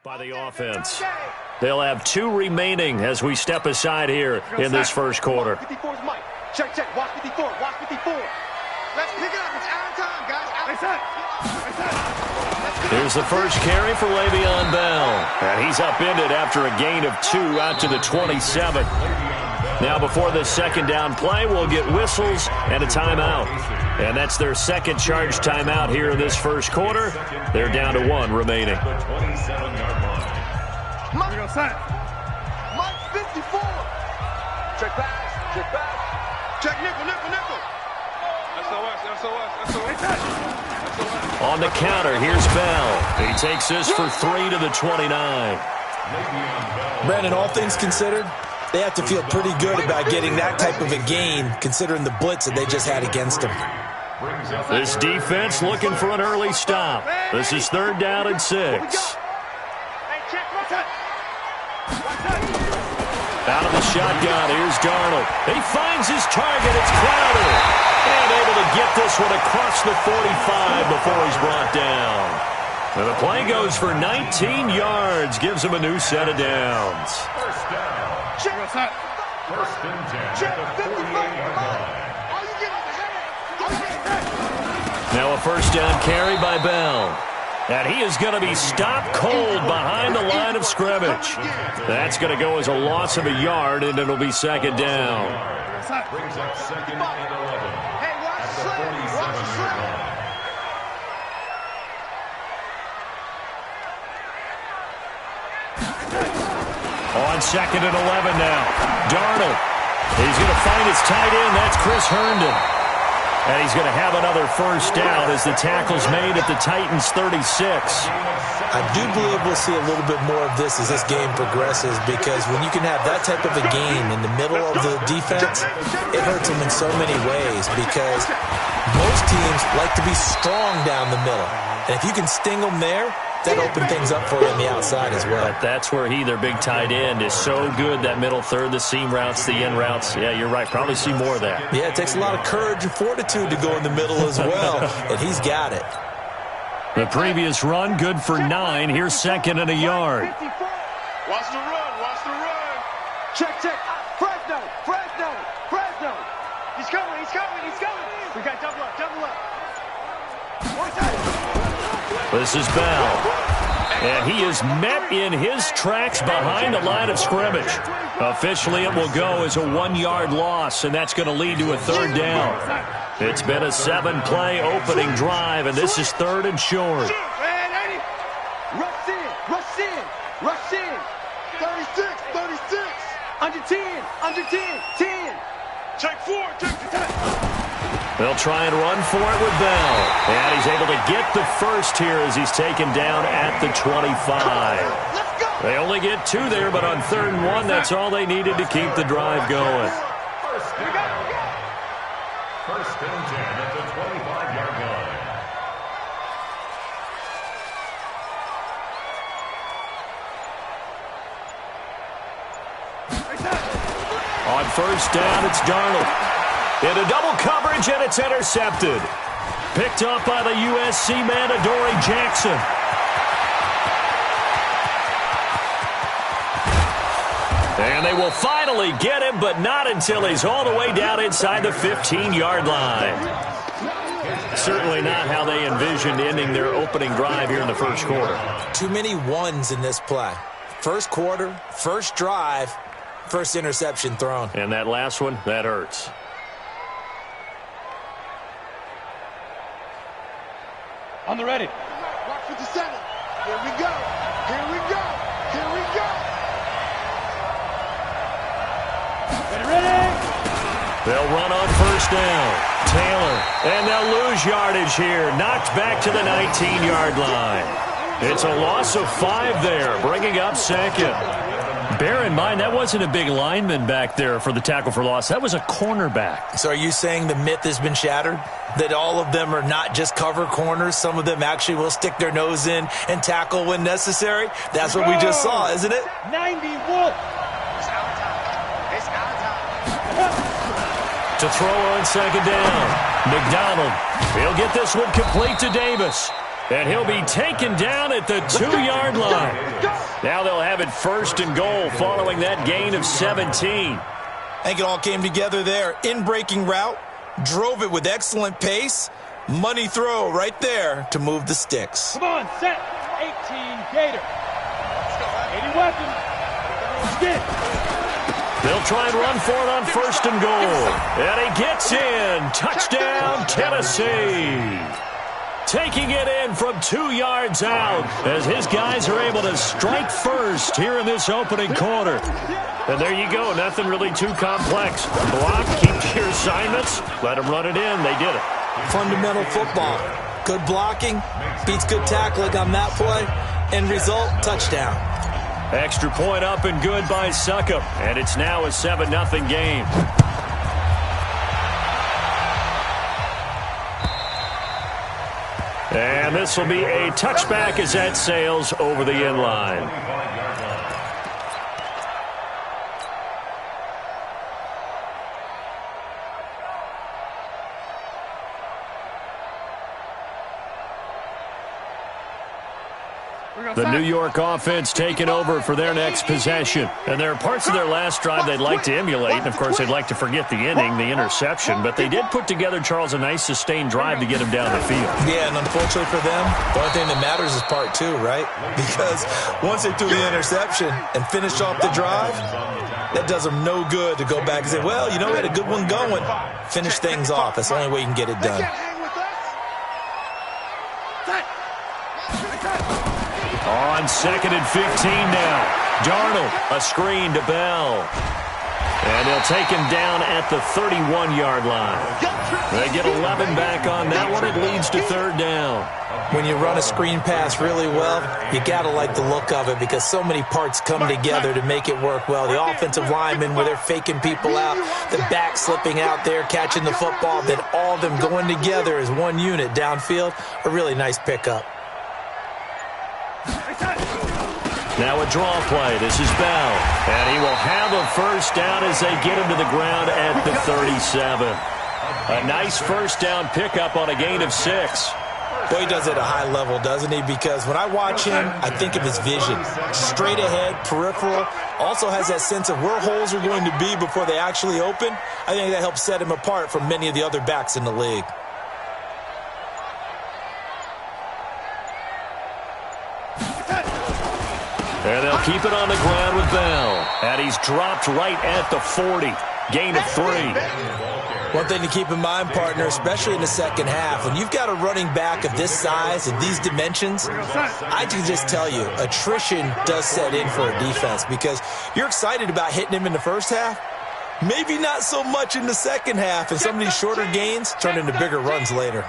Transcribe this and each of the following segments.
by the offense. They'll have 2 remaining as we step aside here in this first quarter. Check, check. Watch 54. Watch 54. Let's pick it up. It's out of time, guys. Here's the first carry for Le'Veon Bell. And he's upended after a gain of 2 out to the 27. Now before the second down play, we'll get whistles and a timeout. And that's their second charge timeout here in this first quarter. They're down to 1 remaining. Mike 54. Check pass. Check pass. Check nickel. SOS. On the counter, here's Bell. He takes this for 3 to the 29. Brandon, all things considered, they have to feel pretty good about getting that type of a gain, considering the blitz that they just had against them. This defense looking for an early stop. This is 3rd down and 6. Out of the shotgun, here's Darnold. He finds his target, it's Crowder. And able to get this one across the 45 before he's brought down. And the play goes for 19 yards, gives him a new set of downs. First and 10 at the 48-yard line. Now a first down carry by Bell. And he is going to be stopped cold behind the line of scrimmage. That's going to go as a loss of a yard, and it'll be 2nd down. Brings up 2nd and 11 at the 47-yard line. On 2nd and 11 now. Darnold. He's going to find his tight end. That's Chris Herndon. And he's going to have another first down as the tackle's made at the Titans' 36. I do believe we'll see a little bit more of this as this game progresses, because when you can have that type of a game in the middle of the defense, it hurts them in so many ways, because most teams like to be strong down the middle. And if you can sting them there, that open things up for you on the outside as well. But that's where their big tight end, is so good, that middle third, the seam routes, the in routes. Yeah, you're right. Probably see more of that. Yeah, it takes a lot of courage and fortitude to go in the middle as well, and he's got it. The previous run, good for 9. Here's 2nd and a yard. Watch the run. Check. Fresno. He's coming. We got double up. This is Bell. And he is met in his tracks behind the line of scrimmage. Officially, it will go as a 1-yard loss, and that's going to lead to a 3rd down. It's been a 7-play opening drive, and this is 3rd and short. Rush in. 36. Under 10. 10. Check 4. They'll try and run for it with Bell. And he's able to get the first here as he's taken down at the 25. They only get 2 there, but on 3rd and 1, that's all they needed to keep the drive going. First and 10 at the 25-yard line. On first down, it's Darnold. Into double coverage, and it's intercepted. Picked up by the USC man, Adoree Jackson. And they will finally get him, but not until he's all the way down inside the 15-yard line. Certainly not how they envisioned ending their opening drive here in the first quarter. Too many ones in this play. First quarter, first drive, first interception thrown. And that last one, that hurts. On the ready. Watch 57. Here we go. Ready. They'll run on first down. Taylor. And they'll lose yardage here. Knocked back to the 19-yard line. It's a loss of 5 there, bringing up 2nd. Bear in mind, that wasn't a big lineman back there for the tackle for loss. That was a cornerback. So are you saying the myth has been shattered? That all of them are not just cover corners? Some of them actually will stick their nose in and tackle when necessary? That's what we just saw, isn't it? 91. It's out of time. To throw on 2nd down. McDonald. He'll get this one complete to Davis. And he'll be taken down at the 2-yard line. Now they'll have it 1st and goal following that gain of 17. I think it all came together there. In-breaking route, drove it with excellent pace. Money throw right there to move the sticks. Come on, set. 18 Gator. 80 weapons. Skid. They'll try and run for it on 1st and goal. And he gets in. Touchdown, Tennessee. Taking it in from 2 yards out as his guys are able to strike first here in this opening quarter. And there you go. Nothing really too complex. Block, keep to your assignments, let them run it in. They did it. Fundamental football. Good blocking beats good tackling on that play. End result, touchdown. Extra point up and good by Succop. And it's now a 7-0 game. And this will be a touchback as that sails over the end line. The New York offense taking over for their next possession. And there are parts of their last drive they'd like to emulate. And, of course, they'd like to forget the inning, the interception. But they did put together, Charles, a nice sustained drive to get them down the field. Yeah, and unfortunately for them, the only thing that matters is part 2, right? Because once they threw the interception and finished off the drive, that does them no good to go back and say, well, you know, we had a good one going. Finish things off. That's the only way you can get it done. On 2nd and 15 now. Darnold, a screen to Bell. And they'll take him down at the 31-yard line. They get 11 back on that one. It leads to 3rd down. When you run a screen pass really well, you got to like the look of it because so many parts come together to make it work well. The offensive linemen where they're faking people out, the back slipping out there, catching the football, then all of them going together as one unit downfield, a really nice pickup. Now a draw play. This is Bell. And he will have a 1st down as they get him to the ground at the 37. A nice 1st down pickup on a gain of 6. Boy, he does it at a high level, doesn't he? Because when I watch him, I think of his vision. Straight ahead, peripheral. Also has that sense of where holes are going to be before they actually open. I think that helps set him apart from many of the other backs in the league. And they'll keep it on the ground with Bell. And he's dropped right at the 40. Gain of 3. One thing to keep in mind, partner, especially in the second half, when you've got a running back of this size and these dimensions, I can just tell you, attrition does set in for a defense because you're excited about hitting him in the first half. Maybe not so much in the second half, and some of these shorter gains turn into bigger runs later.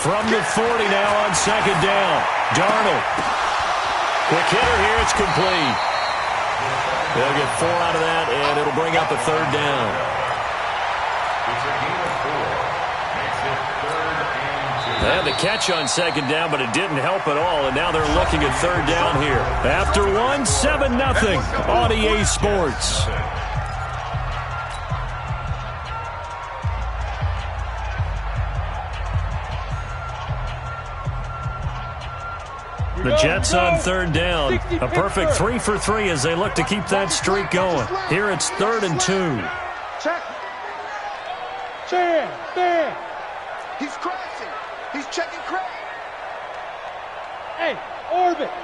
From the 40 now on 2nd down. Darnold. Quick hitter here. It's complete. They'll get 4 out of that, and it'll bring up a 3rd down. And the catch on 2nd down, but it didn't help at all, and now they're looking at 3rd down here. After 1, 7-0 on EA Sports. The Jets on 3rd down. A perfect 3 for 3 as they look to keep that streak going. Here it's 3rd and 2. Check. Chan, man. He's crashing. He's checking crash. Hey, orbit.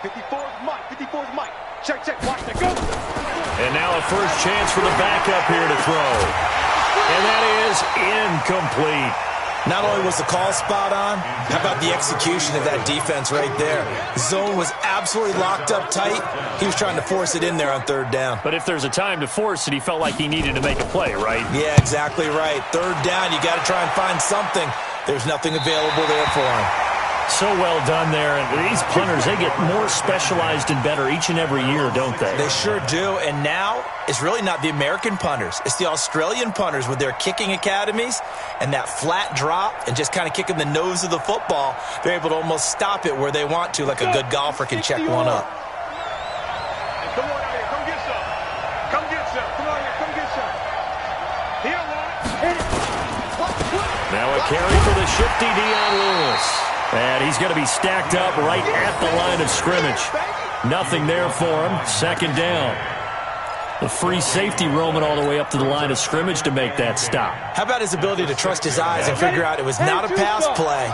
54's Mike. 54's Mike. Check, check. Watch that. Go. And now a first chance for the backup here to throw. And that is incomplete. Not only was the call spot on, how about the execution of that defense right there? Zone was absolutely locked up tight. He was trying to force it in there on 3rd down. But if there's a time to force it, he felt like he needed to make a play, right? Yeah, exactly right. 3rd down, you got to try and find something. There's nothing available there for him. So well done there. And these punters, they get more specialized and better each and every year, don't they? They sure do. And now it's really not the American punters. It's the Australian punters with their kicking academies and that flat drop and just kind of kicking the nose of the football. They're able to almost stop it where they want to, like a good golfer can check one up. Come on out here. Come carry for the shifty Dion Lewis. And he's going to be stacked up right at the line of scrimmage. Nothing there for him. Second down. The free safety roaming all the way up to the line of scrimmage to make that stop. How about his ability to trust his eyes and figure out it was not a pass play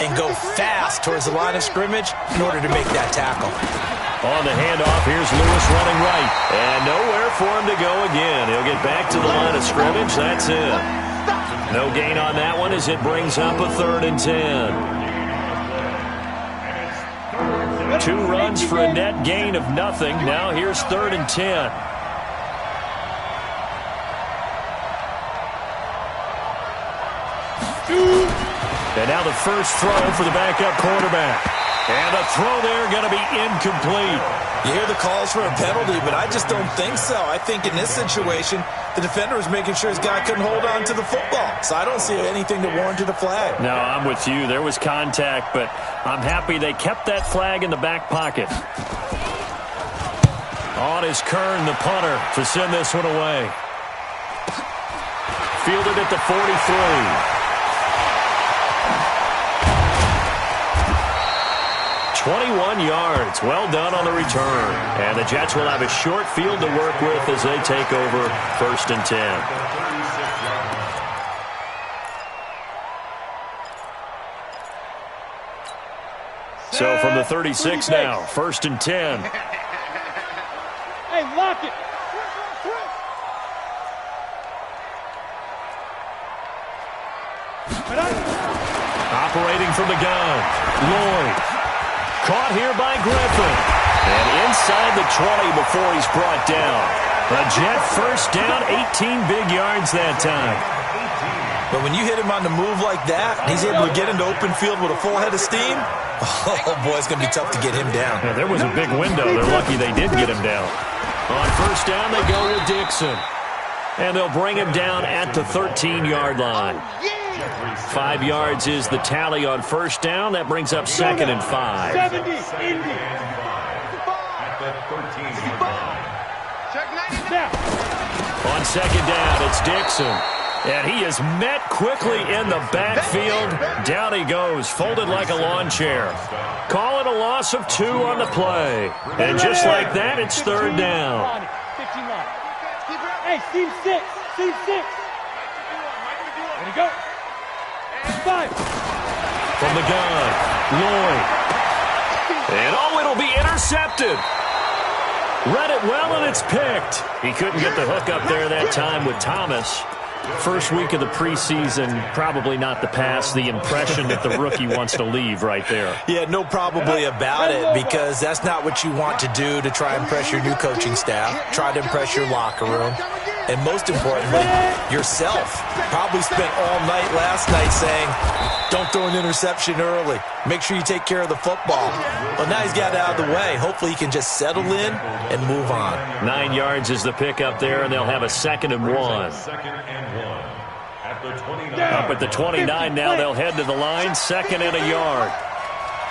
and go fast towards the line of scrimmage in order to make that tackle. On the handoff, here's Lewis running right. And nowhere for him to go again. He'll get back to the line of scrimmage. That's it. No gain on that one as it brings up a 3rd and 10. 2 runs for a net gain of nothing. Now here's 3rd and 10. And now the first throw for the backup quarterback. And the throw there going to be incomplete. You hear the calls for a penalty, but I just don't think so. I think in this situation, the defender was making sure his guy couldn't hold on to the football. So I don't see anything that warranted a flag. No, I'm with you. There was contact, but I'm happy they kept that flag in the back pocket. On is Kern, the punter, to send this one away. Fielded at the 43. 21 yards. Well done on the return. And the Jets will have a short field to work with as they take over 1st and 10. So from the 36 now, 1st and 10. Hey, lock it. Operating from the gun, Lloyd. Caught here by Griffin. And inside the 20 before he's brought down. A Jet first down, 18 big yards that time. But when you hit him on the move like that, he's able to get into open field with a full head of steam. Oh, boy, it's going to be tough to get him down. Yeah, there was a big window. They're lucky they did get him down. On first down, they go with Dixon. And they'll bring him down at the 13-yard line. 5 yards is the tally on first down. That brings up 2nd and 5. 70, Indy. On second down, it's Dixon. And he is met quickly in the backfield. Down he goes, folded like a lawn chair. Call it a loss of 2 on the play. And just like that, it's 3rd down. 15 line. Hey, team 6. Team 6. Ready to go. 5. From the gun, Lloyd. And oh, it'll be intercepted. Read it well, and it's picked. He couldn't get the hook up there that time with Thomas. First week of the preseason, probably not the pass, the impression that the rookie wants to leave right there. Yeah, no probably about it, because that's not what you want to do to try and impress your new coaching staff, try to impress your locker room, and most importantly, yourself. Probably spent all night last night saying, don't throw an interception early. Make sure you take care of the football. Well, now he's got it out of the way. Hopefully he can just settle in and move on. 9 yards is the pickup there, and they'll have a 2nd and 1. Up at the 29 now, they'll head to the line, 2nd and a yard.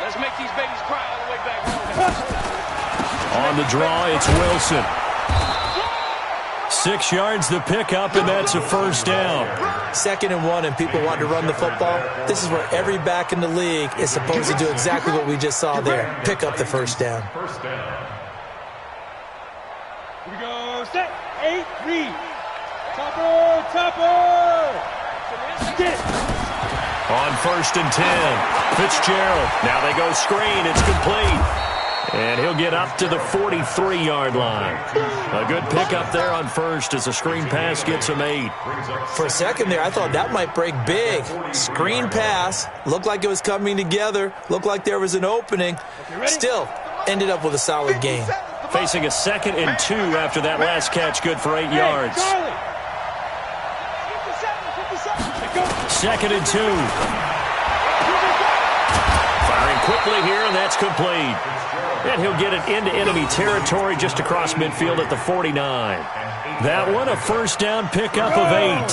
Let's make these babies cry all the way back home. On the draw, it's Wilson. 6 yards the pickup, and that's a first down. 2nd and 1, and people want to run the football. This is where every back in the league is supposed to do exactly what we just saw there. Pick up the first down. Here we go. Set. 8. Read. Topper. Topper. Get it. On 1st and 10, Fitzgerald. Now they go screen. It's complete. And he'll get up to the 43-yard line. A good pickup there on first as the screen pass gets him 8. For a second there, I thought that might break big. Screen pass. Looked like it was coming together. Looked like there was an opening. Still, ended up with a solid gain. Facing a 2nd and 2 after that last catch, good for 8 yards. 2nd and 2. Firing quickly here, and that's complete. And he'll get it into enemy territory just across midfield at the 49. That one, a first down pickup of 8.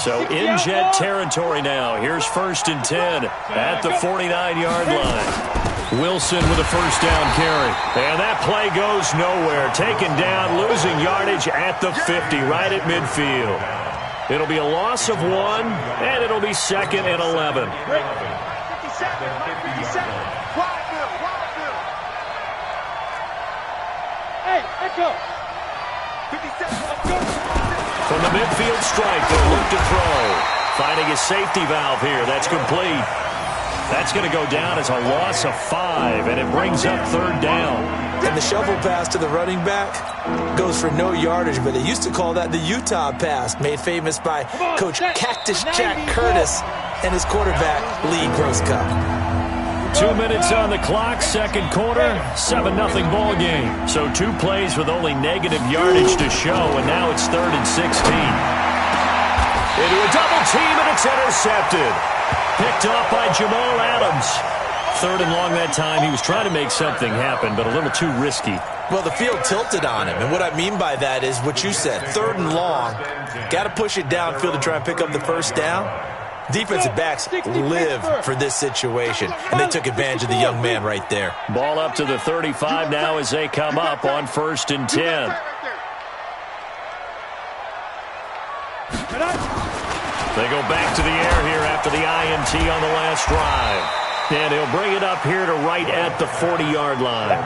So in Jet territory now. Here's 1st and 10 at the 49-yard line. Wilson with a first down carry. And that play goes nowhere. Taken down, losing yardage at the 50, right at midfield. It'll be a loss of 1, and it'll be 2nd and 11. 57. Hey, echo. 57. Let's go. From the midfield strike, they'll look to throw. Finding a safety valve here. That's complete. That's going to go down as a loss of 5, and it brings up 3rd down. And the shovel pass to the running back goes for no yardage, but they used to call that the Utah pass, made famous by Coach Cactus Jack Curtis and his quarterback, Lee Grosscup. 2 minutes on the clock, 2nd quarter, 7-0 ball game. So 2 plays with only negative yardage to show, and now it's 3rd and 16. Into a double team, and it's intercepted. Picked off by Jamal Adams. 3rd and long that time. He was trying to make something happen, but a little too risky. Well, the field tilted on him, and what I mean by that is what you said, 3rd and long. Got to push it downfield to try and pick up the 1st down. Defensive backs live for this situation, and they took advantage of the young man right there. Ball up to the 35 now as they come up on 1st and 10. They go back to the air here after the INT on the last drive. And he'll bring it up here to right at the 40-yard line.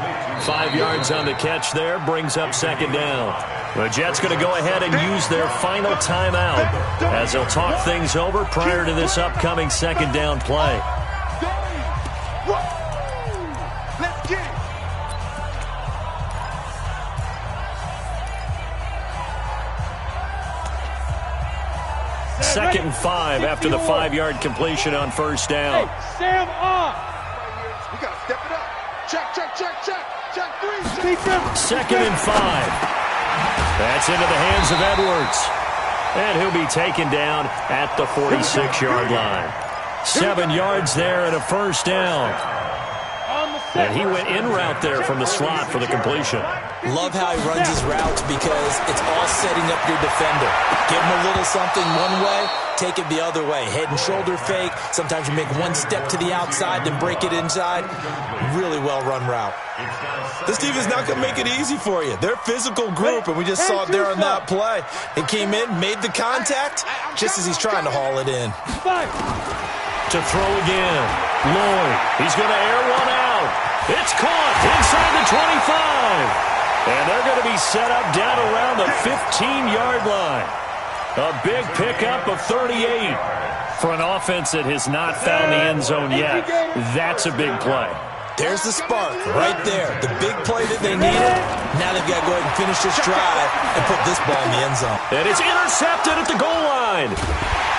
5 yards on the catch there, brings up 2nd down. The Jets going to go ahead and use their final timeout as they'll talk things over prior to this upcoming 2nd down play. Let's get it. Second and 5 after the 5-yard completion on 1st down. Hey, Sam off. We got to step it up. Check. Check 3. 2nd and 5. That's into the hands of Edwards. And he'll be taken down at the 46-yard line. 7 yards there and a 1st down. And he went in route there from the slot for the completion. Love how he runs his routes because it's all setting up your defender. Give him a little something one way, take it the other way. Head and shoulder fake. Sometimes you make one step to the outside, then break it inside. Really well-run route. This team is not going to make it easy for you. They're a physical group, and we just saw it there on that play. It came in, made the contact, just as he's trying to haul it in. To throw again. Lloyd, he's going to air one out. It's caught inside the 25. And they're going to be set up down around the 15-yard line. A big pickup of 38. For an offense that has not found the end zone yet, that's a big play. There's the spark right there. The big play that they needed. Now they've got to go ahead and finish this drive and put this ball in the end zone. And it's intercepted at the goal line.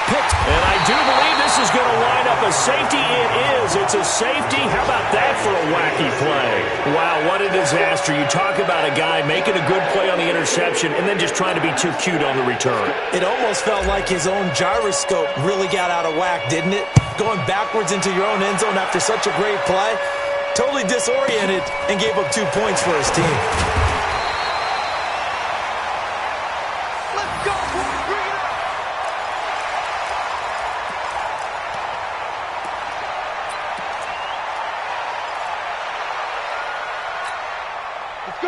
Picked. And I do believe this is going to line up a safety. It is. It's a safety. How about that for a wacky play? Wow, what a disaster. You talk about a guy making a good play on the interception and then just trying to be too cute on the return. It almost felt like his own gyroscope really got out of whack, didn't it? Going backwards into your own end zone after such a great play. Totally disoriented and gave up 2 points for his team. Let's go. Bring it up.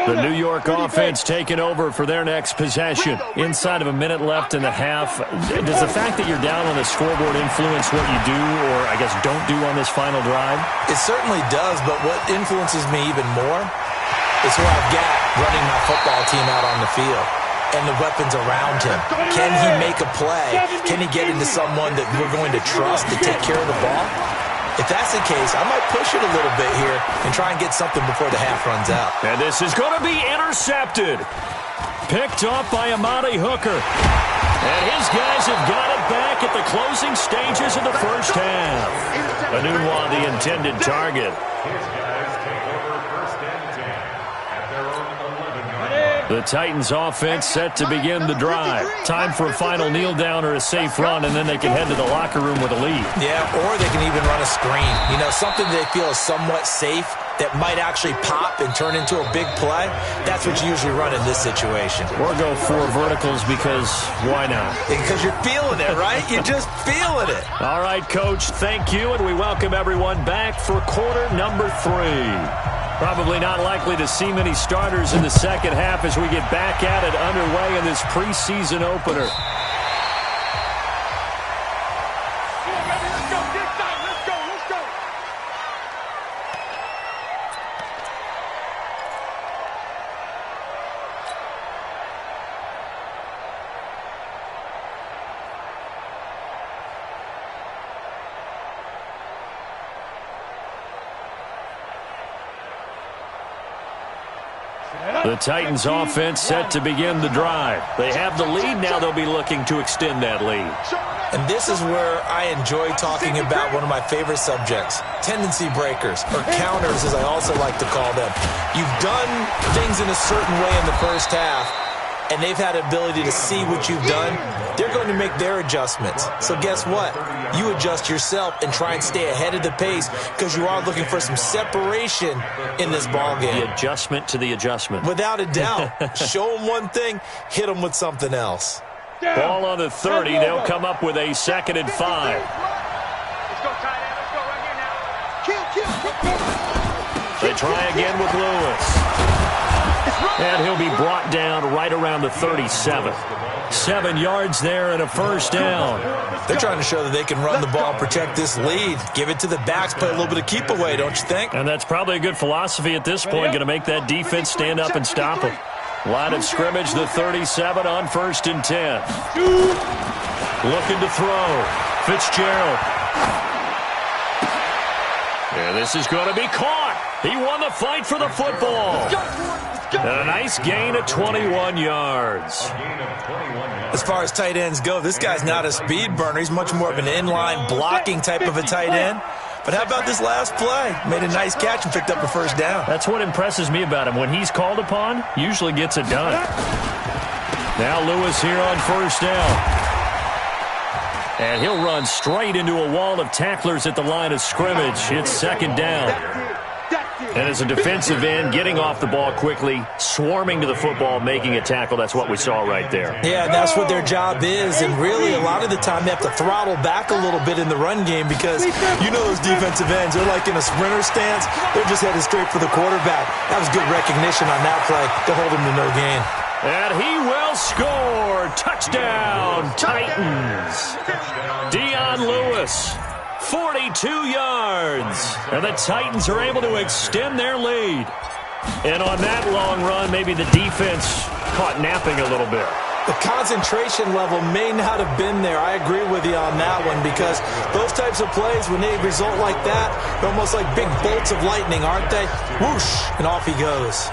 The New York offense taking over for their next possession. Inside of a minute left in the half. Does the fact that you're down on the scoreboard influence what you do or, I guess, don't do on this final drive? It certainly does, but what influences me even more is who I've got running my football team out on the field and the weapons around him. Can he make a play? Can he get into someone that we're going to trust to take care of the ball? If that's the case, I might push it a little bit here and try and get something before the half runs out. And this is going to be intercepted. Picked off by Amadi Hooker. And his guys have got it back at the closing stages of the first half. Anunwa, the intended target. The Titans offense set to begin the drive. Time for a final kneel down or a safe run, and then they can head to the locker room with a lead. Yeah, or they can even run a screen. You know, something they feel is somewhat safe that might actually pop and turn into a big play. That's what you usually run in this situation. Or go 4 verticals because why not? Because you're feeling it, right? You're just feeling it. All right, Coach, thank you, and we welcome everyone back for quarter number 3. Probably not likely to see many starters in the second half as we get back at it underway in this preseason opener. The Titans offense set to begin the drive. They have the lead. Now they'll be looking to extend that lead. And this is where I enjoy talking about one of my favorite subjects, tendency breakers, or counters as I also like to call them. You've done things in a certain way in the first half, and they've had the ability to see what you've done. They're going to make their adjustments. So guess what? You adjust yourself and try and stay ahead of the pace because you are looking for some separation in this ballgame. The adjustment to the adjustment. Without a doubt. Show them one thing, hit them with something else. Ball on the 30. They'll come up with a 2nd and 5. Let's go, tight end. Let's go right here now. Kill. They try again with Lewis. And he'll be brought down right around the 37. 7 yards there and a first down. They're trying to show that they can run the ball and protect this lead. Give it to the backs, play a little bit of keep away, don't you think? And that's probably a good philosophy at this point. Going to make that defense stand up and stop them. Line of scrimmage, the 37 on 1st and 10. Looking to throw. Fitzgerald. And this is going to be caught. He won the fight for the football. And a nice gain of 21 yards. As far as tight ends go, this guy's not a speed burner. He's much more of an inline blocking type of a tight end. But how about this last play? Made a nice catch and picked up a first down. That's what impresses me about him. When he's called upon, usually gets it done. Now Lewis here on 1st down. And he'll run straight into a wall of tacklers at the line of scrimmage. It's 2nd down. And as a defensive end, getting off the ball quickly, swarming to the football, making a tackle, that's what we saw right there. Yeah, and that's what their job is. And really, a lot of the time, they have to throttle back a little bit in the run game because you know those defensive ends, they're like in a sprinter stance. They're just headed straight for the quarterback. That was good recognition on that play to hold him to no gain. And he will score. Touchdown, Titans. Dion Lewis. 42 yards. And the Titans are able to extend their lead. And on that long run, maybe the defense caught napping a little bit. The concentration level may not have been there. I agree with you on that one because those types of plays, when they result like that, they're almost like big bolts of lightning, aren't they? Whoosh, and off he goes.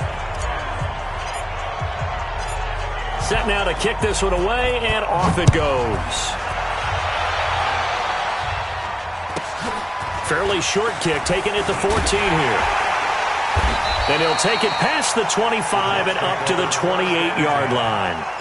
Set now to kick this one away, and off it goes. Fairly short kick, taken at the 14 here. Then he'll take it past the 25 and up to the 28-yard line.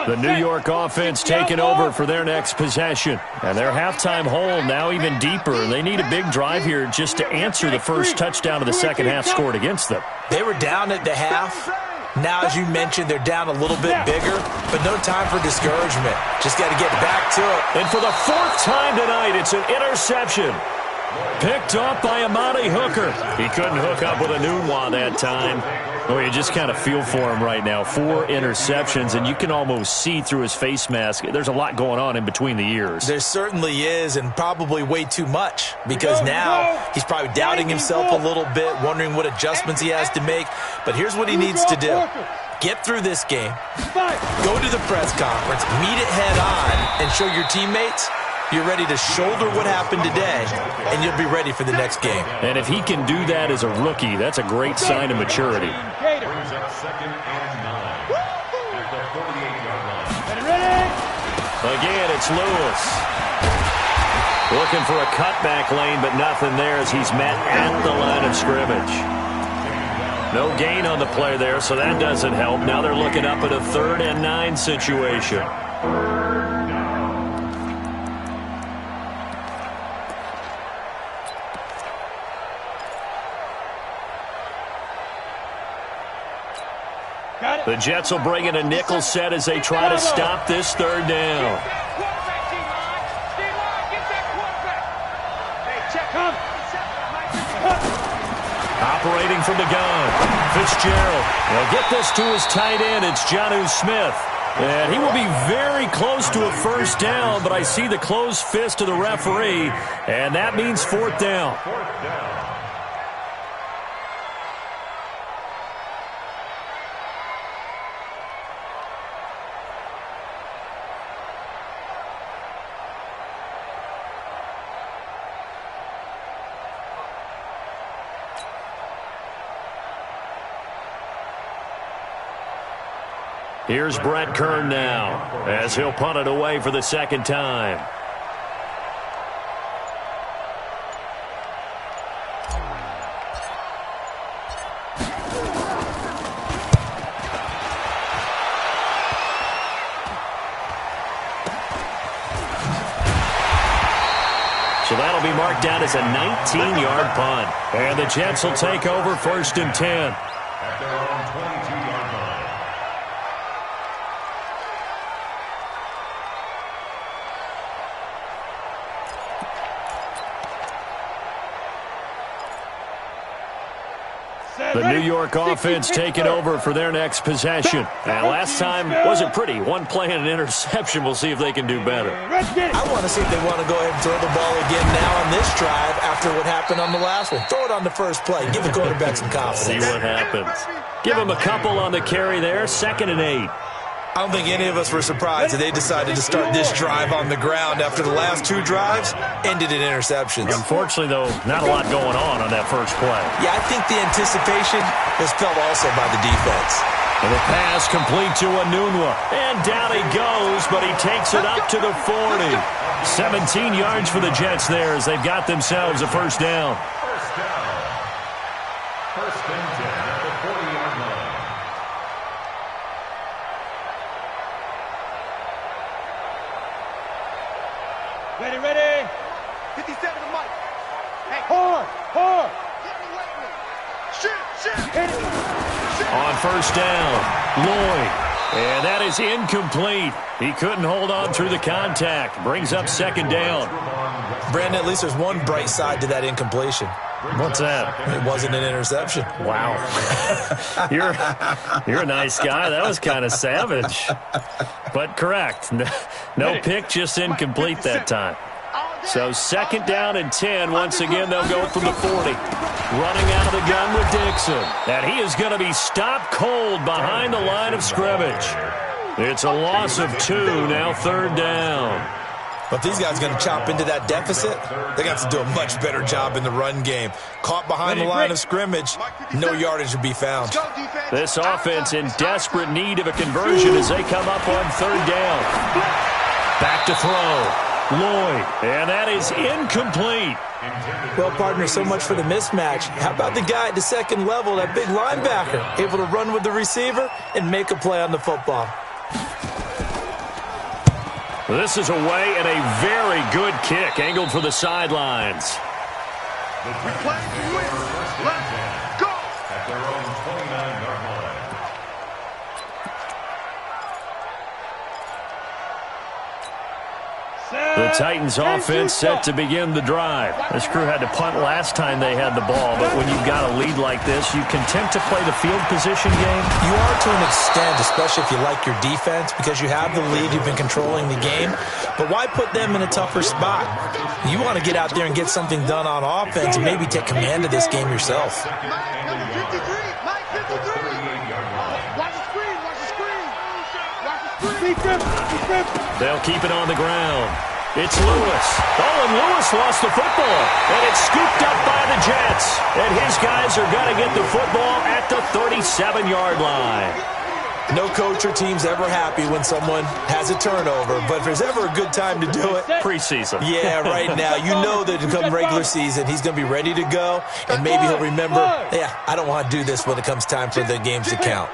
The New York offense taking over for their next possession. And their halftime hole now even deeper. And they need a big drive here just to answer the first touchdown of the second half scored against them. They were down at the half. Now, as you mentioned, they're down a little bit bigger, but no time for discouragement. Just got to get back to it. And for the 4th time tonight, it's an interception. Picked up by Amani Hooker. He couldn't hook up with a Nunwa that time. Oh, you just kind of feel for him right now. 4 interceptions, and you can almost see through his face mask. There's a lot going on in between the ears. There certainly is, and probably way too much, because now he's probably doubting himself a little bit, wondering what adjustments he has to make. But here's what he needs to do. Get through this game. Go to the press conference, meet it head on, and show your teammates you're ready to shoulder what happened today, and you'll be ready for the next game. And if he can do that as a rookie, that's a great sign of maturity. Again, it's Lewis. Looking for a cutback lane, but nothing there as he's met at the line of scrimmage. No gain on the play there, so that doesn't help. Now they're looking up at a 3rd and 9 situation. The Jets will bring in a nickel set as they try to stop this 3rd down. Operating from the gun. Fitzgerald. They'll get this to his tight end. It's Jonnu Smith. And he will be very close to a 1st down, but I see the closed fist of the referee, and that means 4th down. Here's Brett Kern now as he'll punt it away for the second time. So that'll be marked down as a 19-yard punt. And the Jets will take over 1st and 10. At their own 22-yard line. The New York offense taking over for their next possession. And last time wasn't pretty. One play and an interception. We'll see if they can do better. I want to see if they want to go ahead and throw the ball again now on this drive after what happened on the last one. Throw it on the first play. Give the quarterback some confidence. See what happens. Give him a couple on the carry there. 2nd and 8. I don't think any of us were surprised that they decided to start this drive on the ground after the last 2 drives ended in interceptions. Unfortunately, though, not a lot going on that first play. Yeah, I think the anticipation was felt also by the defense. And the pass complete to Anunwa. And down he goes, but he takes it up to the 40. 17 yards for the Jets there as they've got themselves a first down. First down. 1st and 10 at the 40-yard line. Ready, ready. 57 to Mike. Hey, Hard, hard. get in the weight room. Shoot. Hit it. On first down, Lloyd. And that is incomplete. He couldn't hold on through the contact. Brings up 2nd down. Brandon, at least there's one bright side to that incompletion. What's that? It wasn't an interception. Wow. You're a nice guy. That was kind of savage. But correct. No pick, just incomplete that time. So 2nd down and 10. Once again, they'll go from the 40. Running out of the gun with Dixon. And he is going to be stopped cold behind the line of scrimmage. It's a loss of 2, now 3rd down. But these guys are going to chop into that deficit. They got to do a much better job in the run game. Caught behind the line of scrimmage, no yardage would be found. This offense in desperate need of a conversion as they come up on 3rd down. Back to throw. Lloyd, and that is incomplete. Well, partner, so much for the mismatch. How about the guy at the 2nd level, that big linebacker, able to run with the receiver and make a play on the football? This is away and a very good kick, angled for the sidelines. We're playing to win. Let's go. At their own 29-yard line. The Titans offense set to begin the drive. This crew had to punt last time they had the ball, but when you've got a lead like this, you content to play the field position game? You are to an extent, especially if you like your defense, because you have the lead, you've been controlling the game. But why put them in a tougher spot? You want to get out there and get something done on offense and maybe take command of this game yourself. Mike, number 53. Mike, 53. Watch the screen. Watch the screen. Watch the screen. They'll keep it on the ground. It's Lewis. Oh, and Lewis lost the football. And it's scooped up by the Jets. And his guys are going to get the football at the 37-yard line. No coach or team's ever happy when someone has a turnover, but if there's ever a good time to do it, preseason. Yeah, right now. You know that come regular season, he's going to be ready to go, and maybe he'll remember, yeah, I don't want to do this when it comes time for the games to count.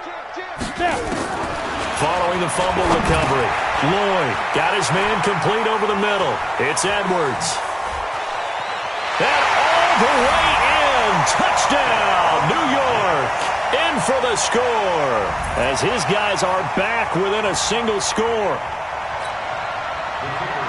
Following the fumble recovery, Lloyd got his man complete over the middle. It's Edwards. And all the way in. Touchdown, New York. In for the score as his guys are back within a single score.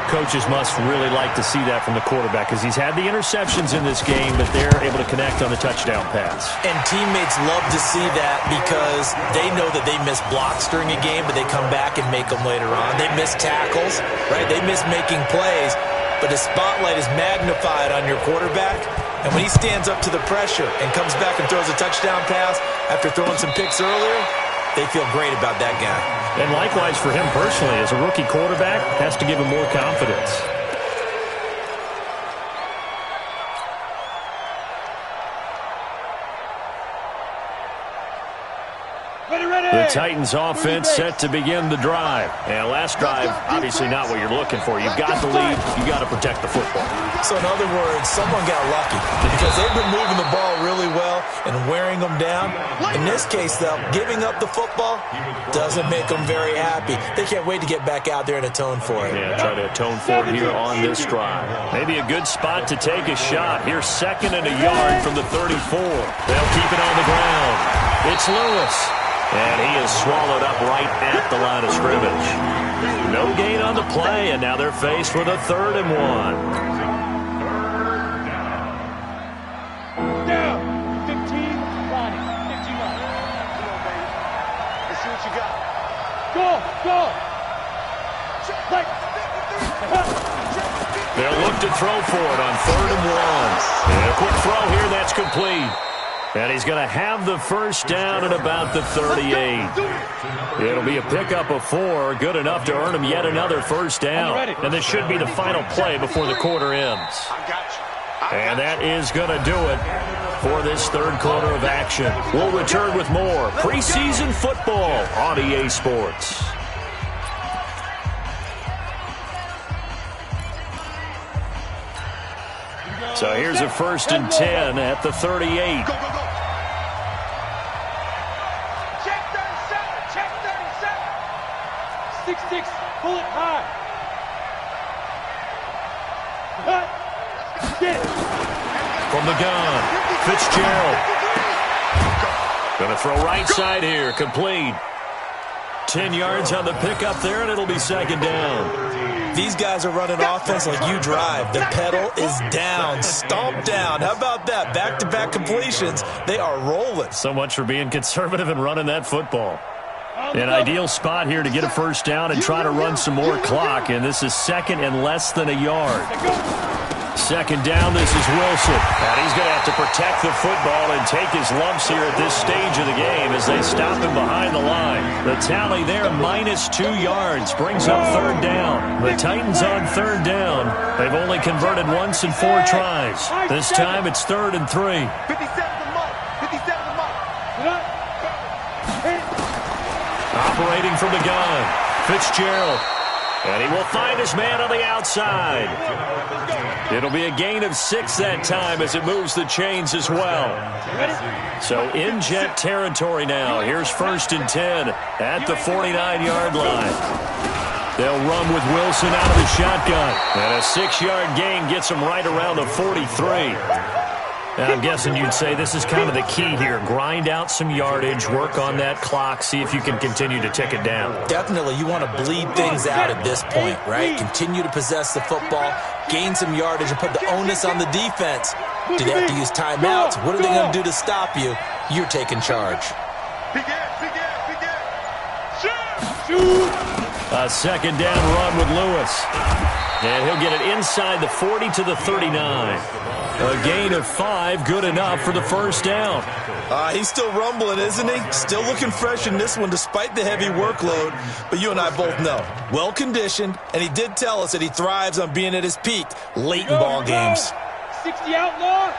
Coaches must really like to see that from the quarterback because he's had the interceptions in this game, but they're able to connect on the touchdown pass. And teammates love to see that because they know that they miss blocks during a game, but they come back and make them later on. They miss tackles, right? They miss making plays, but the spotlight is magnified on your quarterback. And when he stands up to the pressure and comes back and throws a touchdown pass after throwing some picks earlier, they feel great about that guy. And likewise for him personally, as a rookie quarterback, has to give him more confidence. The Titans offense set to begin the drive. And last drive, obviously not what you're looking for. You've got the lead. You've got to protect the football. So in other words, someone got lucky because they've been moving the ball really well and wearing them down. In this case, though, giving up the football doesn't make them very happy. They can't wait to get back out there and atone for it. Yeah, try to atone for it here on this drive. Maybe a good spot to take a shot. Here's 2nd and a yard from the 34. They'll keep it on the ground. It's Lewis. And he is swallowed up right at the line of scrimmage. No gain on the play, and now they're faced with a 3rd and 1. Down. 15, Ronnie. 15 left. Come on, baby. Let's see what you got. Go. Right. They'll look to throw for it on 3rd and 1. And a quick throw here, that's complete. And he's going to have the first down at about the 38. It'll be a pickup of 4, good enough to earn him yet another first down. And this should be the final play before the quarter ends. And that is going to do it for this 3rd quarter of action. We'll return with more preseason football on EA Sports. So here's a 1st and 10 at the 38. Go. Check 37. 6-6. Pull it high. Get it. From the gun, Fitzgerald. Going to throw right side here, complete. 10 yards on the pickup there, and it'll be 2nd down. These guys are running offense like you drive. The pedal is down, stomped down. How about that? Back-to-back completions. They are rolling. So much for being conservative and running that football. An ideal spot here to get a first down and try to run some more clock, and this is 2nd and less than a yard. 2nd down, this is Wilson. And he's going to have to protect the football and take his lumps here at this stage of the game as they stop him behind the line. The tally there, -2 yards, brings up 3rd down. The Titans on 3rd down. They've only converted once in 4 tries. This time it's 3rd and 3. 57 mark. 57 mark. Operating from the gun, Fitzgerald. And he will find his man on the outside. It'll be a gain of 6 that time as it moves the chains as well. So in jet territory now. Here's 1st and 10 at the 49-yard line. They'll run with Wilson out of the shotgun. And a 6-yard gain gets them right around the 43. And I'm guessing you'd say this is kind of the key here. Grind out some yardage, work on that clock, see if you can continue to tick it down. Definitely, you want to bleed things out at this point, right? Continue to possess the football, gain some yardage, and put the onus on the defense. Do they have to use timeouts? What are they going to do to stop you? You're taking charge. A 2nd down run with Lewis. And he'll get it inside the 40 to the 39. A gain of 5, good enough for the first down. He's still rumbling, isn't he? Still looking fresh in this one despite the heavy workload. But you and I both know, well-conditioned, and he did tell us that he thrives on being at his peak late in ball games. 60 outlaw.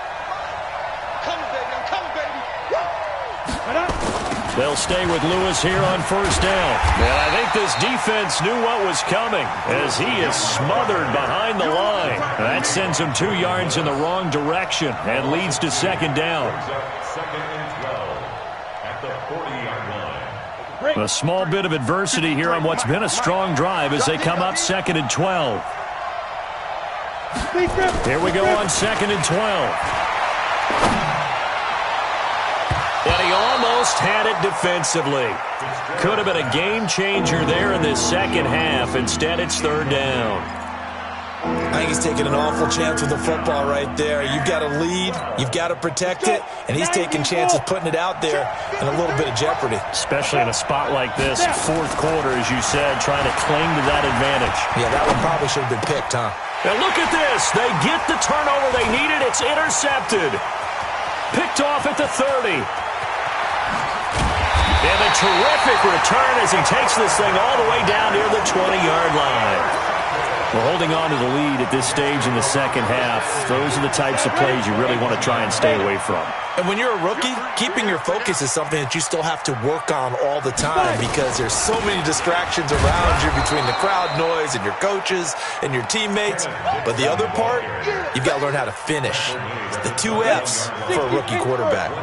Coming, baby. I'm coming, baby. They'll stay with Lewis here on first down. And I think this defense knew what was coming as he is smothered behind the line. That sends him 2 yards in the wrong direction and leads to 2nd down. 2nd and 12 at the 40-yard line. A small bit of adversity here on what's been a strong drive as they come up 2nd and 12. Here we go on 2nd and 12. And he almost had it defensively. Could have been a game changer there in this second half. Instead, it's 3rd down. I think he's taking an awful chance with the football right there. You've got to lead, you've got to protect it, and he's taking chances putting it out there in a little bit of jeopardy. Especially in a spot like this, 4th quarter, as you said, trying to cling to that advantage. Yeah, that one probably should have been picked, huh? And look at this. They get the turnover they needed. It's intercepted. Picked off at the 30. And a terrific return as he takes this thing all the way down near the 20-yard line. Well, holding on to the lead at this stage in the second half, those are the types of plays you really want to try and stay away from. And when you're a rookie, keeping your focus is something that you still have to work on all the time because there's so many distractions around you between the crowd noise and your coaches and your teammates. But the other part, you've got to learn how to finish. It's the 2 F's for a rookie quarterback.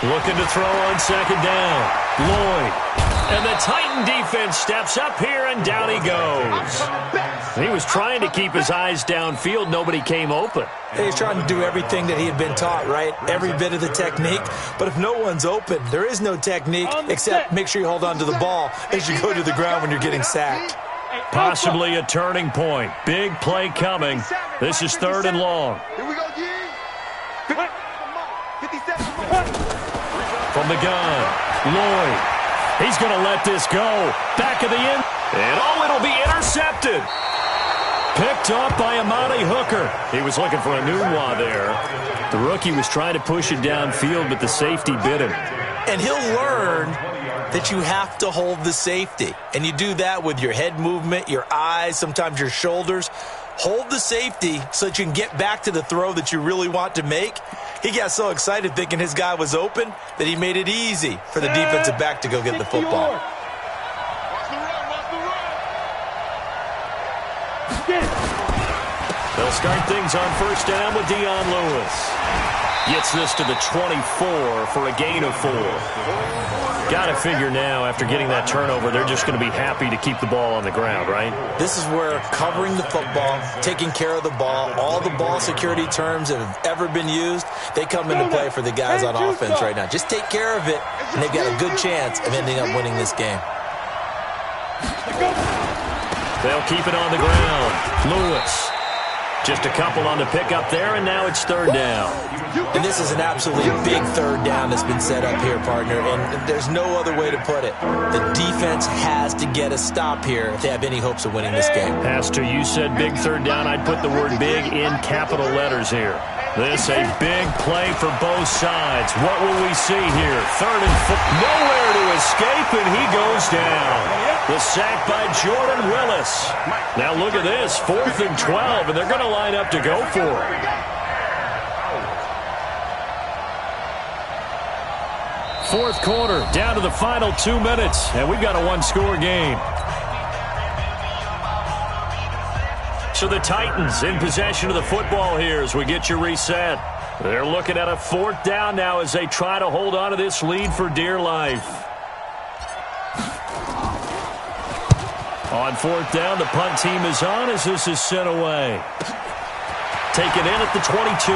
Looking to throw on second down. Lloyd. And the Titan defense steps up here, and down he goes. He was trying to keep his eyes downfield. Nobody came open. He's trying to do everything that he had been taught, right? Every bit of the technique. But if no one's open, there is no technique except make sure you hold on to the ball as you go to the ground when you're getting sacked. Possibly a turning point. Big play coming. This is 3rd and long. Here we go, G. 57. From the gun, Lloyd. He's going to let this go. Back of the end. And it'll be intercepted. Picked up by Amani Hooker. He was looking for a Nunwa there. The rookie was trying to push it downfield, but the safety bit him. And he'll learn that you have to hold the safety. And you do that with your head movement, your eyes, sometimes your shoulders. Hold the safety so that you can get back to the throw that you really want to make. He got so excited thinking his guy was open that he made it easy for the defensive back to go get the football. They'll start things on first down with Dion Lewis. Gets this to the 24 for a gain of 4. Got to figure now, after getting that turnover, they're just going to be happy to keep the ball on the ground, right? This is where covering the football, taking care of the ball, all the ball security terms that have ever been used, they come into play for the guys on offense right now. Just take care of it, and they've got a good chance of ending up winning this game. They'll keep it on the ground. Lewis. Just a couple on the pickup there, and now it's 3rd down. And this is an absolutely big 3rd down that's been set up here, partner, and there's no other way to put it. The defense has to get a stop here if they have any hopes of winning this game. Pastor, you said big 3rd down. I'd put the word big in capital letters here. This a big play for both sides. What will we see here? 3rd and 4. Nowhere to escape, and he goes down. The sack by Jordan Willis. Now look at this. 4th and 12, and they're going to line up to go for it. 4th quarter, down to the final 2 minutes, and we've got a 1-score game. So the Titans in possession of the football here as we get you reset. They're looking at a 4th down now as they try to hold on to this lead for dear life. On 4th down, the punt team is on as this is sent away. Taken in at the 22.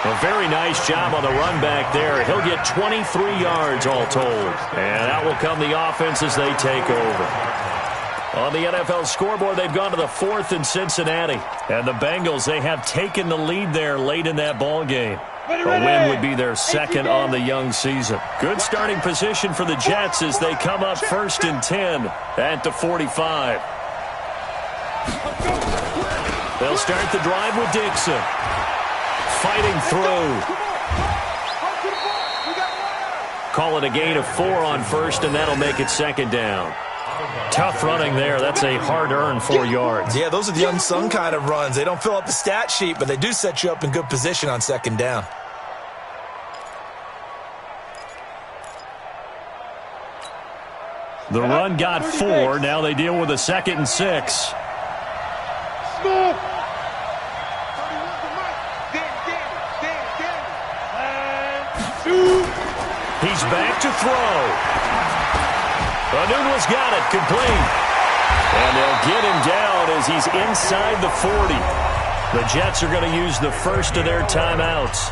A very nice job on the run back there. He'll get 23 yards all told. And out will come the offense as they take over. On the NFL scoreboard, they've gone to the 4th in Cincinnati. And the Bengals, they have taken the lead there late in that ball game. A win would be their 2nd on the young season. Good starting position for the Jets as they come up 1st and 10 at the 45. They'll start the drive with Dixon. Fighting through. Call it a gain of 4 on 1st, and that'll make it 2nd down. Tough running there. That's a hard-earned 4 yards. Yeah, those are the unsung kind of runs. They don't fill up the stat sheet, but they do set you up in good position on 2nd down. The run got 4. Now they deal with a 2nd and 6. He's back to throw. Nunwa's got it, complete. And they'll get him down as he's inside the 40. The Jets are going to use the first of their timeouts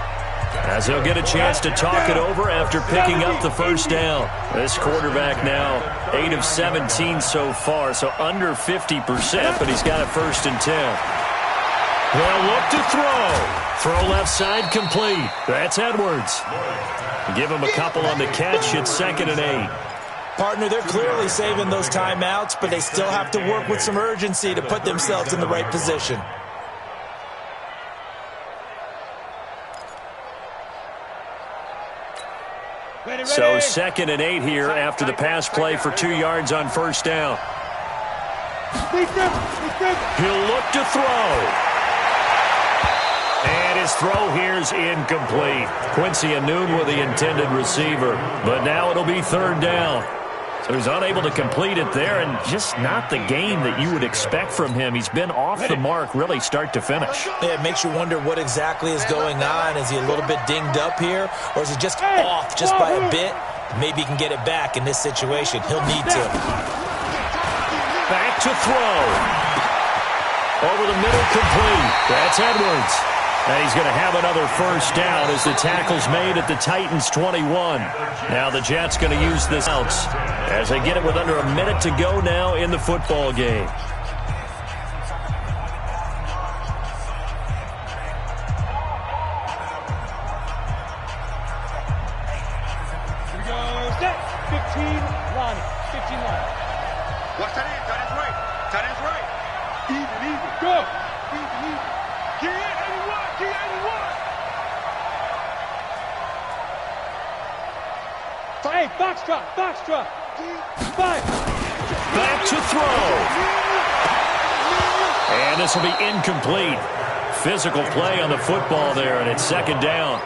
as they'll get a chance to talk it over after picking up the 1st down. This quarterback now 8 of 17 so far, so under 50%, but he's got a 1st and 10. They'll look to throw. Throw left side complete. That's Edwards. Give him a couple on the catch. It's 2nd and 8. Partner, they're clearly saving those timeouts, but they still have to work with some urgency to put themselves in the right position. So 2nd and 8 here after the pass play for 2 yards on first down. He'll look to throw. And his throw here's incomplete. Quincy Anoon with the intended receiver. But now it'll be 3rd down. So he's unable to complete it there, and just not the game that you would expect from him. He's been off the mark really start to finish. Yeah, it makes you wonder what exactly is going on. Is he a little bit dinged up here, or is he just off just by a bit? Maybe he can get it back in this situation. He'll need to. Back to throw. Over the middle, complete. That's Edwards. And he's going to have another first down as the tackle's made at the Titans' 21. Now the Jets going to use this outs as they get it with under a minute to go now in the football game. Here we go. Set. 15 line. 15 line. Watch that end. Tight end's right. Tight end's right. Even. Go. Even. Key 81. Key 81. Hey, box drop. 5. Back to throw. And this will be incomplete. Physical play on the football there, and it's 2nd down.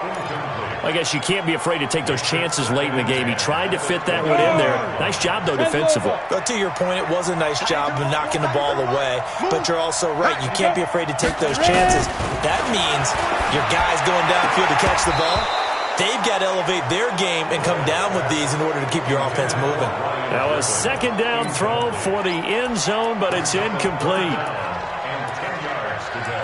I guess you can't be afraid to take those chances late in the game. He tried to fit that one in there. Nice job, though, defensively. But to your point, it was a nice job of knocking the ball away. But you're also right. You can't be afraid to take those chances. That means your guys going downfield to catch the ball, they've got to elevate their game and come down with these in order to keep your offense moving. Now a 2nd down throw for the end zone, but it's incomplete. And 10 yards to go.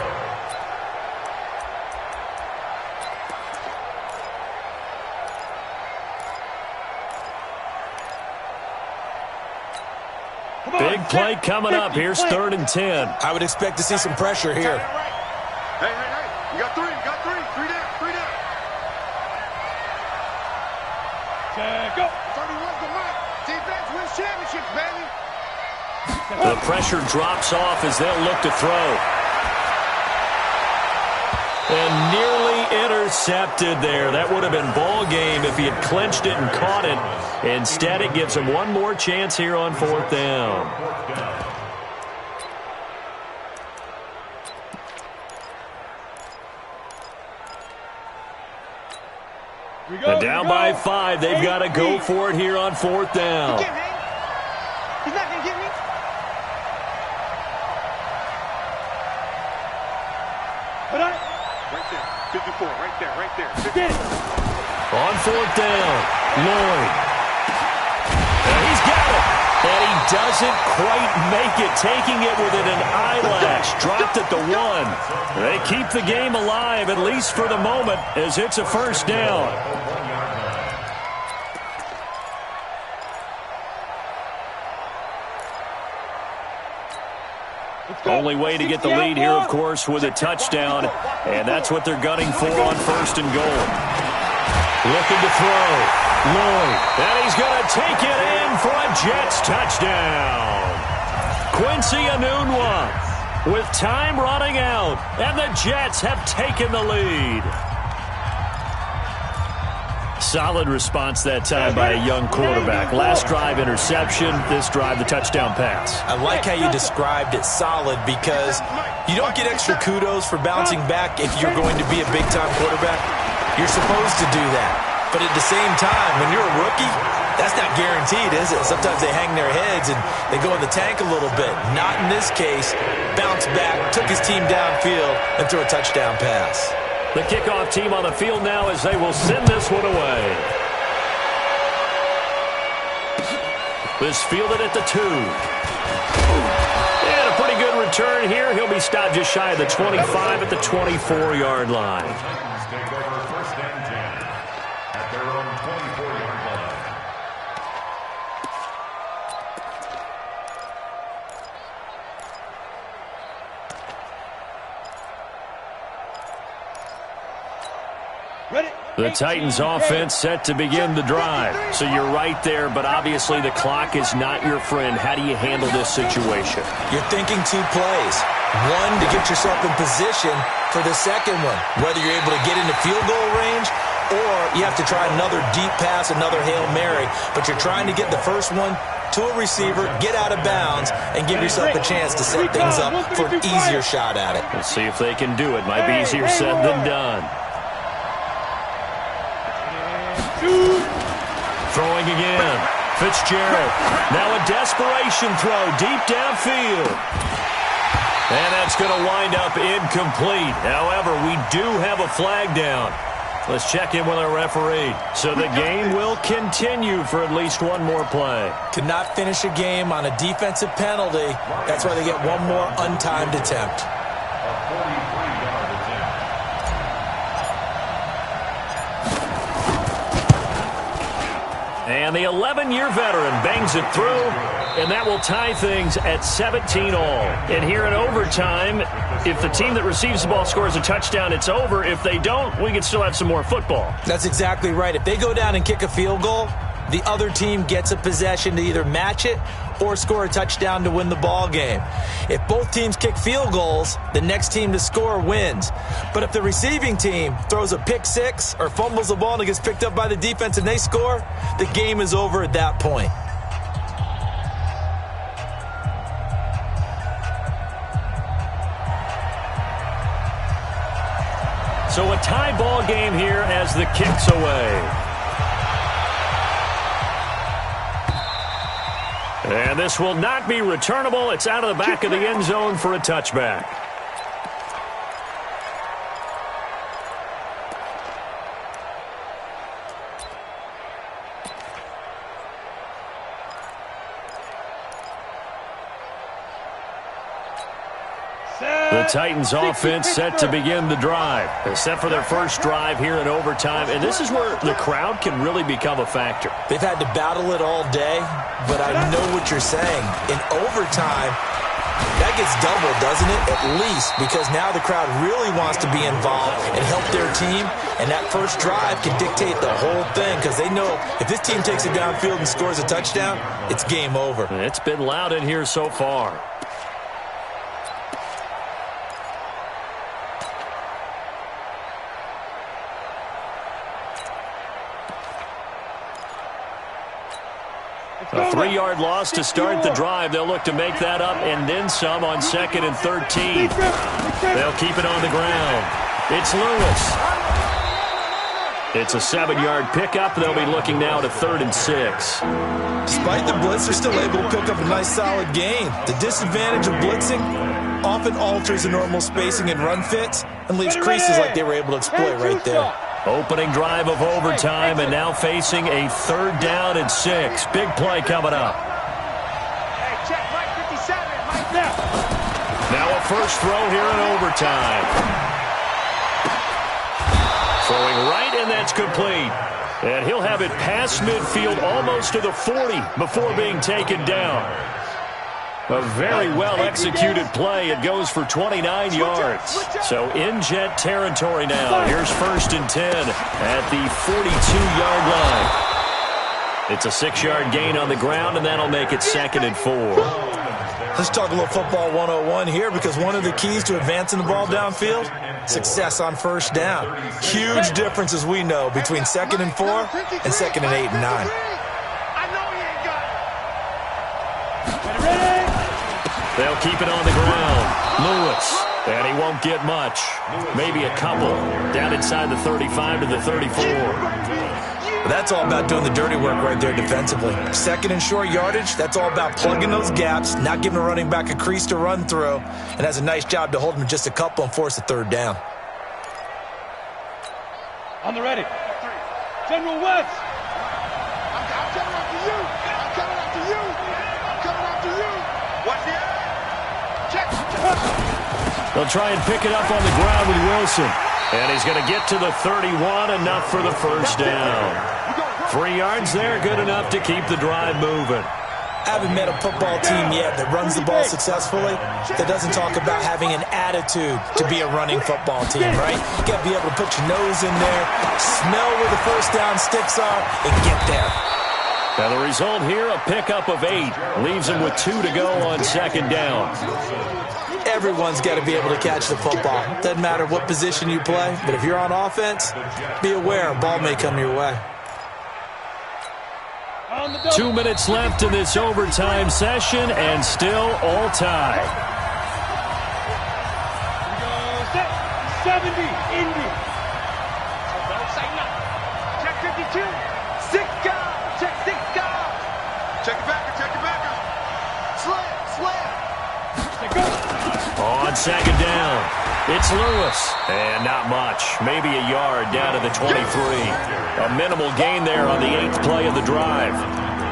Big play coming up. Here's 3rd and 10. I would expect to see some pressure here. Hey. You got 3. 3 down. 3 down. Go. 31's the mark. Defense wins championships, baby. The pressure drops off as they'll look to throw. And nearly intercepted there. That would have been ball game if he had clinched it and caught it. Instead, it gives him one more chance here on 4th down. And down by 5. They've got to go for it here on 4th down. He's not going to get me. Right there. 54. Right there. 50. On 4th down, Lloyd. And he's got it. And he doesn't quite make it, taking it within an eyelash. Dropped at the 1. They keep the game alive, at least for the moment, as it's a first down. Only way to get the lead here, of course, with a touchdown. And that's what they're gunning for on 1st and goal. Looking to throw. Lloyd. And he's going to take it in for a Jets touchdown. Quincy Anoon with time running out. And the Jets have taken the lead. Solid response that time by a young quarterback. Last drive, interception. This drive, the touchdown pass. I like how you described it solid because you don't get extra kudos for bouncing back if you're going to be a big-time quarterback. You're supposed to do that. But at the same time, when you're a rookie, that's not guaranteed, is it? Sometimes they hang their heads and they go in the tank a little bit. Not in this case. Bounced back, took his team downfield, and threw a touchdown pass. The kickoff team on the field now as they will send this one away. This fielded at the 2. And a pretty good return here. He'll be stopped just shy of the 25 at the 24-yard line. Titans take over 1st and 10 at their own 24-yard line. The Titans offense set to begin the drive. So you're right there, but obviously the clock is not your friend. How do you handle this situation? You're thinking 2 plays. One, to get yourself in position for the second one, whether you're able to get into field goal range or you have to try another deep pass, another Hail Mary, but you're trying to get the first one to a receiver, get out of bounds, and give yourself a chance to set things up for an easier shot at it. We'll see if they can do it. Might be easier said than done. Throwing again. Fitzgerald. Now a desperation throw deep downfield. And that's going to wind up incomplete. However, we do have a flag down. Let's check in with our referee. So the game will continue for at least one more play. To not finish a game on a defensive penalty, that's why they get one more untimed attempt. And the 11-year veteran bangs it through, and that will tie things at 17-all. And here in overtime, if the team that receives the ball scores a touchdown, it's over. If they don't, we can still have some more football. That's exactly right. If they go down and kick a field goal, the other team gets a possession to either match it or score a touchdown to win the ball game. If both teams kick field goals, the next team to score wins. But if the receiving team throws a pick six or fumbles the ball and it gets picked up by the defense and they score, the game is over at that point. So a tie ball game here as the kick's away. And this will not be returnable. It's out of the back of the end zone for a touchback. The Titans offense set to begin the drive. They're set for their first drive here in overtime, and this is where the crowd can really become a factor. They've had to battle it all day, but I know what you're saying. In overtime, that gets doubled, doesn't it? At least, because now the crowd really wants to be involved and help their team, and that first drive can dictate the whole thing because they know if this team takes it downfield and scores a touchdown, it's game over. It's been loud in here so far. A 3-yard loss to start the drive. They'll look to make that up and then some on 2nd and 13. They'll keep it on the ground. It's Lewis. It's a 7-yard pickup. They'll be looking now to 3rd and 6. Despite the blitz, they're still able to pick up a nice solid gain. The disadvantage of blitzing often alters the normal spacing and run fits and leaves creases like they were able to exploit right there. Opening drive of overtime, and now facing a 3rd down and 6. Big play coming up. Now a first throw here in overtime. Throwing right, and that's complete. And he'll have it past midfield almost to the 40 before being taken down. A very well-executed play. It goes for 29 yards. So in Jet territory now. Here's 1st and 10 at the 42-yard line. It's a 6-yard gain on the ground, and that'll make it 2nd and 4. Let's talk a little football 101 here because one of the keys to advancing the ball downfield, success on first down. Huge difference, as we know, between 2nd and 4 and 2nd and 8 and 9. They'll keep it on the ground. Lewis. And he won't get much. Maybe a couple. Down inside the 35 to the 34. That's all about doing the dirty work right there defensively. 2nd and short yardage, that's all about plugging those gaps, not giving a running back a crease to run through, and has a nice job to hold him just a couple and force a 3rd down. On the ready. General West. I'm coming after you. I'm coming after you. I'm coming after you. Watch the check. They'll try and pick it up on the ground with Wilson. And he's going to get to the 31, enough for the first down. 3 yards there, good enough to keep the drive moving. I haven't met a football team yet that runs the ball successfully that doesn't talk about having an attitude to be a running football team, right? You got to be able to put your nose in there, smell where the first down sticks are, and get there. Now the result here, a pickup of 8. Leaves him with 2 to go on 2nd down. everyone's got to be able to catch the football. Doesn't matter what position you play, but if you're on offense, be aware a ball may come your way. 2 minutes left in this overtime session, and still all tied. 70, Indy. Check 52. Sika. Check Sika. Check it back. Check it back. Slam. On second down, it's Lewis. And not much. Maybe a yard down to the 23. A minimal gain there on the 8th play of the drive.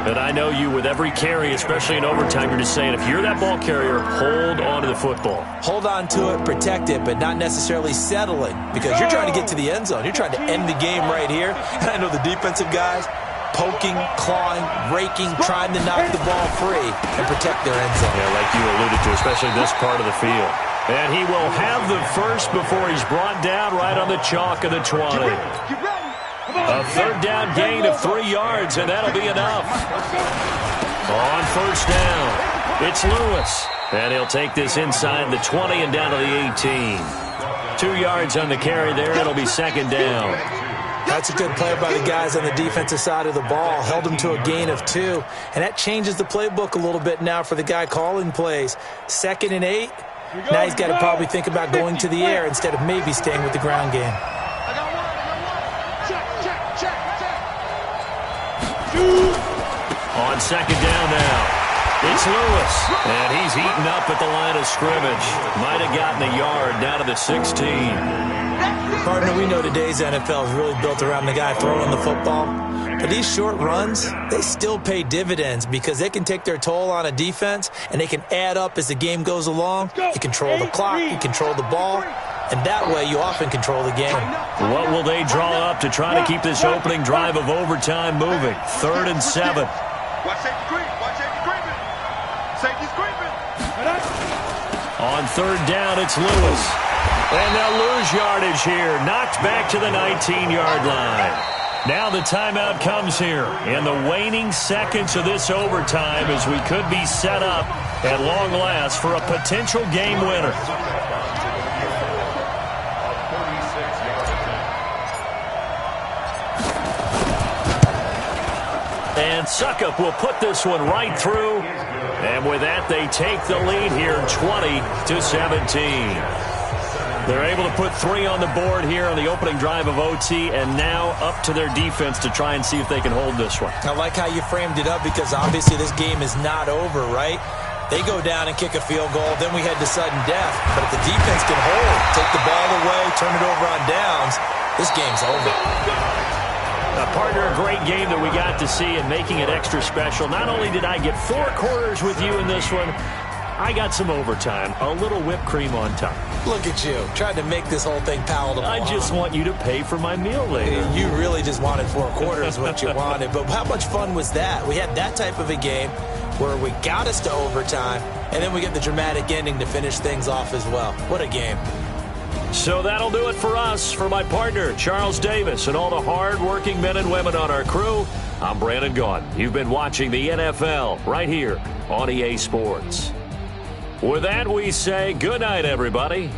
And I know you, with every carry, especially in overtime, you're just saying, if you're that ball carrier, hold on to the football. Hold on to it, protect it, but not necessarily settling, because you're trying to get to the end zone. You're trying to end the game right here. And I know the defensive guys poking, clawing, raking, trying to knock the ball free and protect their end zone. Yeah, like you alluded to, especially this part of the field. And he will have the first before he's brought down right on the chalk of the 20. A third down gain of 3 yards, and that'll be enough. On first down, it's Lewis. And he'll take this inside the 20 and down to the 18. 2 yards on the carry there. It'll be second down. That's a good play by the guys on the defensive side of the ball. Held them to a gain of 2. And that changes the playbook a little bit now for the guy calling plays. 2nd and 8. Now he's got to probably think about going to the air instead of maybe staying with the ground game. On second down now, it's Lewis. And he's eaten up at the line of scrimmage. Might have gotten a yard down to the 16. Partner, we know today's NFL is really built around the guy throwing the football. But these short runs, they still pay dividends because they can take their toll on a defense and they can add up as the game goes along. You control the clock, you control the ball, and that way you often control the game. What will they draw up to try to keep this opening drive of overtime moving? 3rd and 7. Watch safety creep. Watch safety creeping. Safety's creeping. On third down, it's Lewis. And they'll lose yardage here. Knocked back to the 19-yard line. Now the timeout comes here in the waning seconds of this overtime as we could be set up at long last for a potential game winner. And Suckup will put this one right through. And with that, they take the lead here 20-17. They're able to put 3 on the board here on the opening drive of OT, and now up to their defense to try and see if they can hold this one. I like how you framed it up because obviously this game is not over, right? They go down and kick a field goal, then we head to sudden death. But if the defense can hold, take the ball away, turn it over on downs, this game's over. Partner, a great game that we got to see and making it extra special. Not only did I get 4 quarters with you in this one, I got some overtime, a little whipped cream on top. Look at you, trying to make this whole thing palatable. I just want you to pay for my meal later. You really just wanted 4 quarters what you wanted. But how much fun was that? We had that type of a game where we got us to overtime, and then we get the dramatic ending to finish things off as well. What a game. So that'll do it for us. For my partner, Charles Davis, and all the hard-working men and women on our crew, I'm Brandon Gaudin. You've been watching the NFL right here on EA Sports. With that, we say good night, everybody.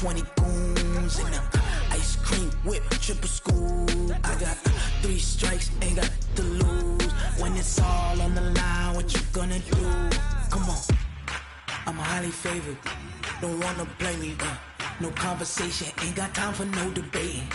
20 goons in them. Ice cream whip, triple school. I got 3 strikes, ain't got to lose. When it's all on the line, what you gonna do? Come on, I'm highly favored. Don't wanna play me, no conversation, ain't got time for no debating.